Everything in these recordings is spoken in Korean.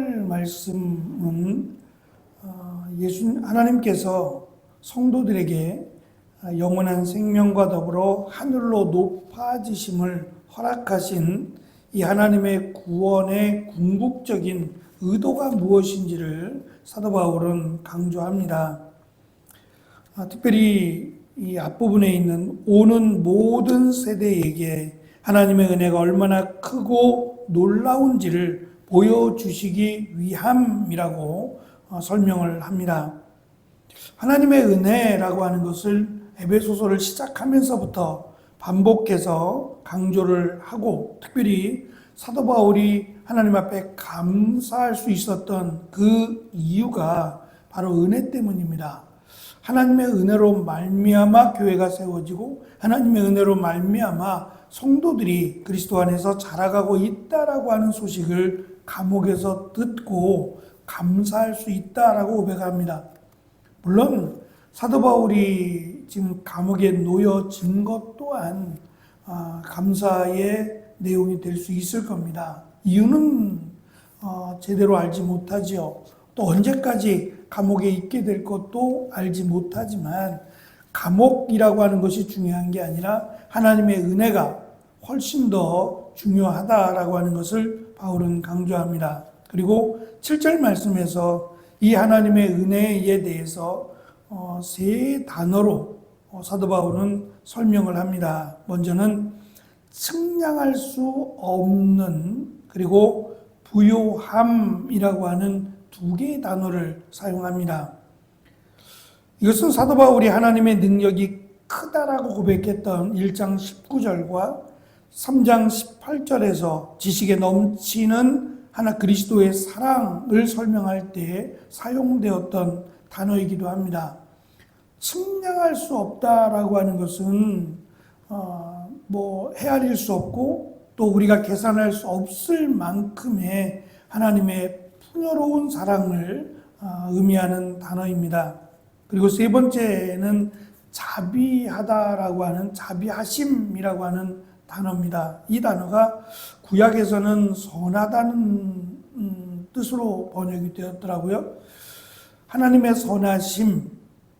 오늘 말씀은 하나님께서 성도들에게 영원한 생명과 더불어 하늘로 높아지심을 허락하신 이 하나님의 구원의 궁극적인 의도가 무엇인지를 사도 바울은 강조합니다. 특별히 이 앞부분에 있는 오는 모든 세대에게 하나님의 은혜가 얼마나 크고 놀라운지를 보여주시기 위함이라고 설명을 합니다. 하나님의 은혜라고 하는 것을 에베소서를 시작하면서부터 반복해서 강조를 하고, 특별히 사도 바울이 하나님 앞에 감사할 수 있었던 그 이유가 바로 은혜 때문입니다. 하나님의 은혜로 말미암아 교회가 세워지고 하나님의 은혜로 말미암아 성도들이 그리스도 안에서 자라가고 있다라고 하는 소식을 감옥에서 듣고 감사할 수 있다라고 고백합니다. 물론 사도 바울이 지금 감옥에 놓여진 것 또한 감사의 내용이 될 수 있을 겁니다. 이유는 제대로 알지 못하지요. 또 언제까지 감옥에 있게 될 것도 알지 못하지만 감옥이라고 하는 것이 중요한 게 아니라 하나님의 은혜가 훨씬 더 중요하다라고 하는 것을 바울은 강조합니다. 그리고 7절 말씀에서 이 하나님의 은혜에 대해서 세 단어로 사도 바울은 설명을 합니다. 먼저는 측량할 수 없는, 그리고 부요함이라고 하는 두 개의 단어를 사용합니다. 이것은 사도 바울이 하나님의 능력이 크다라고 고백했던 1장 19절과 3장 18절에서 지식에 넘치는 하나 그리스도의 사랑을 설명할 때 사용되었던 단어이기도 합니다. 측량할 수 없다라고 하는 것은 헤아릴 수 없고 또 우리가 계산할 수 없을 만큼의 하나님의 풍요로운 사랑을 의미하는 단어입니다. 그리고 세 번째는 자비하다라고 하는 자비하심이라고 하는 단어입니다. 이 단어가 구약에서는 선하다는 뜻으로 번역이 되었더라고요. 하나님의 선하심,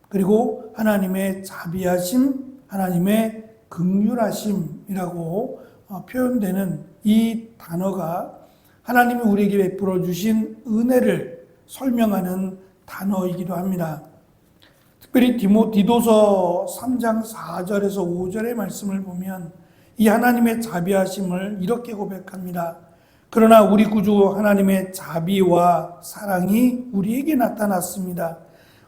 그리고 하나님의 자비하심, 하나님의 긍휼하심이라고 표현되는 이 단어가 하나님이 우리에게 베풀어 주신 은혜를 설명하는 단어이기도 합니다. 특별히 디도서 3장 4절에서 5절의 말씀을 보면 이 하나님의 자비하심을 이렇게 고백합니다. 그러나 우리 구주 하나님의 자비와 사랑이 우리에게 나타났습니다.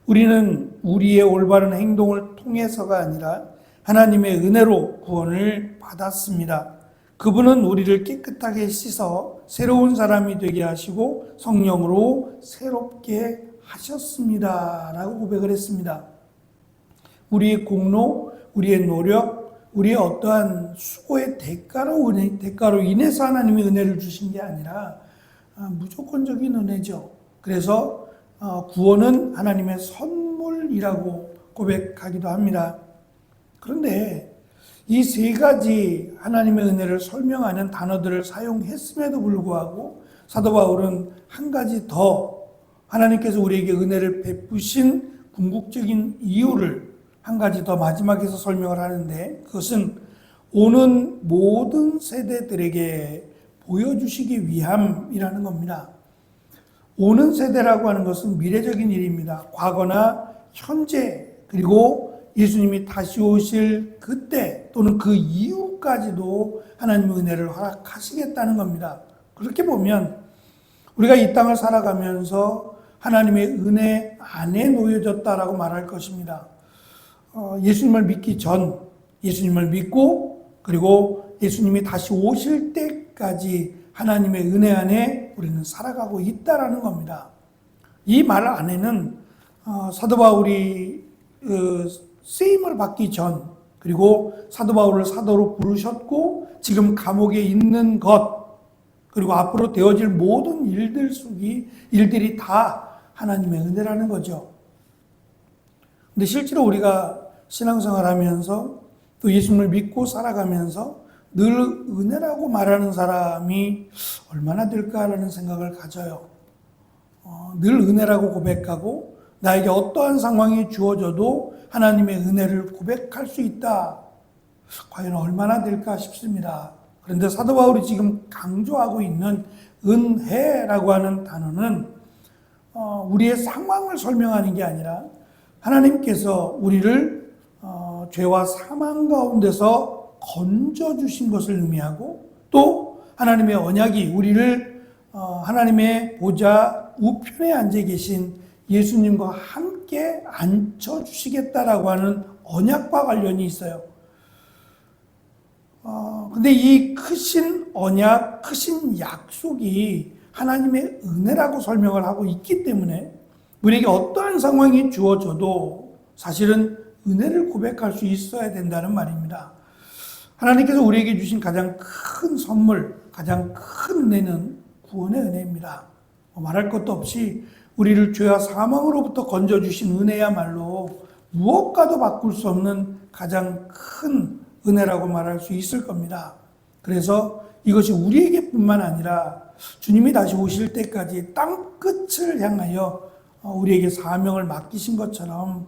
우리는 우리의 올바른 행동을 통해서가 아니라 하나님의 은혜로 구원을 받았습니다. 그분은 우리를 깨끗하게 씻어 새로운 사람이 되게 하시고 성령으로 새롭게 하셨습니다. 라고 고백을 했습니다. 우리의 공로, 우리의 노력, 우리의 어떠한 수고의 대가로 인해서 하나님이 은혜를 주신 게 아니라 무조건적인 은혜죠. 그래서 구원은 하나님의 선물이라고 고백하기도 합니다. 그런데 이 세 가지 하나님의 은혜를 설명하는 단어들을 사용했음에도 불구하고 사도 바울은 한 가지 더 하나님께서 우리에게 은혜를 베푸신 궁극적인 이유를 한 가지 더 마지막에서 설명을 하는데, 그것은 오는 모든 세대들에게 보여주시기 위함이라는 겁니다. 오는 세대라고 하는 것은 미래적인 일입니다. 과거나 현재, 그리고 예수님이 다시 오실 그때 또는 그 이후까지도 하나님의 은혜를 허락하시겠다는 겁니다. 그렇게 보면 우리가 이 땅을 살아가면서 하나님의 은혜 안에 놓여졌다라고 말할 것입니다. 예수님을 믿기 전, 예수님을 믿고, 그리고 예수님이 다시 오실 때까지 하나님의 은혜 안에 우리는 살아가고 있다라는 겁니다. 이 말 안에는 사도 바울이 쓰임을 받기 전, 그리고 사도 바울을 사도로 부르셨고 지금 감옥에 있는 것, 그리고 앞으로 되어질 모든 일들이 다 하나님의 은혜라는 거죠. 근데 실제로 우리가 신앙생활 하면서 또 예수님을 믿고 살아가면서 늘 은혜라고 말하는 사람이 얼마나 될까라는 생각을 가져요. 늘 은혜라고 고백하고 나에게 어떠한 상황이 주어져도 하나님의 은혜를 고백할 수 있다. 과연 얼마나 될까 싶습니다. 그런데 사도 바울이 지금 강조하고 있는 은혜라고 하는 단어는 우리의 상황을 설명하는 게 아니라 하나님께서 우리를 죄와 사망 가운데서 건져주신 것을 의미하고 또 하나님의 언약이 우리를 하나님의 보좌 우편에 앉아 계신 예수님과 함께 앉혀주시겠다라고 하는 언약과 관련이 있어요. 근데 이 크신 언약, 크신 약속이 하나님의 은혜라고 설명을 하고 있기 때문에 우리에게 어떠한 상황이 주어져도 사실은 은혜를 고백할 수 있어야 된다는 말입니다. 하나님께서 우리에게 주신 가장 큰 선물, 가장 큰 은혜는 구원의 은혜입니다. 말할 것도 없이 우리를 죄와 사망으로부터 건져주신 은혜야말로 무엇과도 바꿀 수 없는 가장 큰 은혜라고 말할 수 있을 겁니다. 그래서 이것이 우리에게 뿐만 아니라 주님이 다시 오실 때까지 땅끝을 향하여 우리에게 사명을 맡기신 것처럼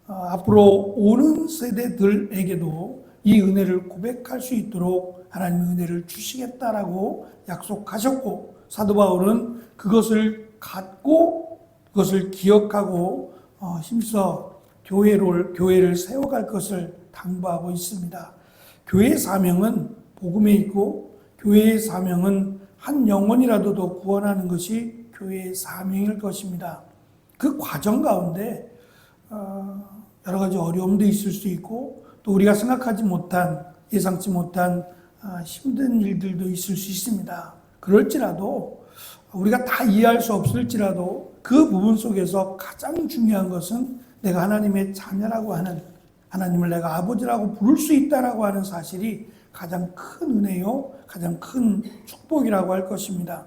앞으로 오는 세대들에게도 이 은혜를 고백할 수 있도록 하나님의 은혜를 주시겠다라고 약속하셨고 사도 바울은 그것을 갖고 그것을 기억하고 힘써 교회를 세워갈 것을 당부하고 있습니다. 교회의 사명은 복음에 있고 교회의 사명은 한 영혼이라도 더 구원하는 것이 교회의 사명일 것입니다. 그 과정 가운데 여러 가지 어려움도 있을 수 있고 또 우리가 생각하지 못한 예상치 못한 힘든 일들도 있을 수 있습니다. 그럴지라도 우리가 다 이해할 수 없을지라도 그 부분 속에서 가장 중요한 것은 내가 하나님의 자녀라고 하는 하나님을 내가 아버지라고 부를 수 있다라고 하는 사실이 가장 큰 은혜요, 가장 큰 축복이라고 할 것입니다.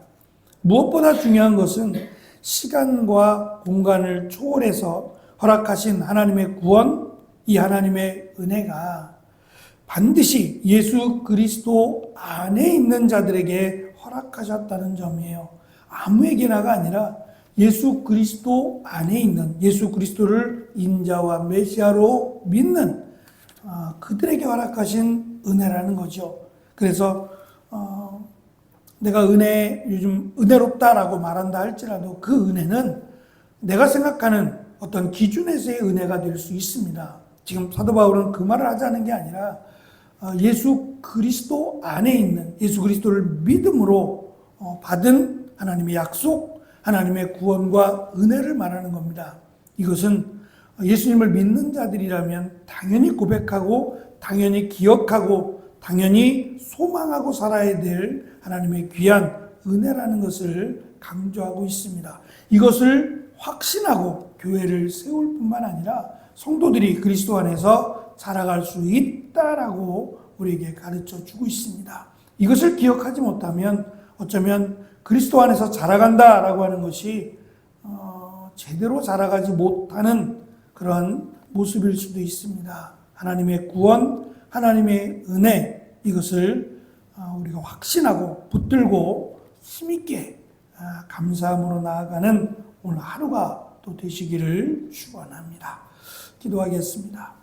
무엇보다 중요한 것은 시간과 공간을 초월해서 허락하신 하나님의 구원, 이 하나님의 은혜가 반드시 예수 그리스도 안에 있는 자들에게 허락하셨다는 점이에요. 아무에게나가 아니라 예수 그리스도 안에 있는 예수 그리스도를 인자와 메시아로 믿는 그들에게 허락하신 은혜라는 거죠. 그래서 내가 요즘 은혜롭다라고 말한다 할지라도 그 은혜는 내가 생각하는 어떤 기준에서의 은혜가 될 수 있습니다. 지금 사도 바울은 그 말을 하자는 게 아니라 예수 그리스도 안에 있는 예수 그리스도를 믿음으로 받은 하나님의 약속, 하나님의 구원과 은혜를 말하는 겁니다. 이것은 예수님을 믿는 자들이라면 당연히 고백하고 당연히 기억하고 당연히 소망하고 살아야 될 하나님의 귀한 은혜라는 것을 강조하고 있습니다. 이것을 확신하고 교회를 세울 뿐만 아니라 성도들이 그리스도 안에서 자라갈 수 있다라고 우리에게 가르쳐 주고 있습니다. 이것을 기억하지 못하면 어쩌면 그리스도 안에서 자라간다라고 하는 것이 제대로 자라가지 못하는 그런 모습일 수도 있습니다. 하나님의 구원, 하나님의 은혜 이것을 우리가 확신하고 붙들고 힘있게 감사함으로 나아가는 오늘 하루가 또 되시기를 축원합니다. 기도하겠습니다.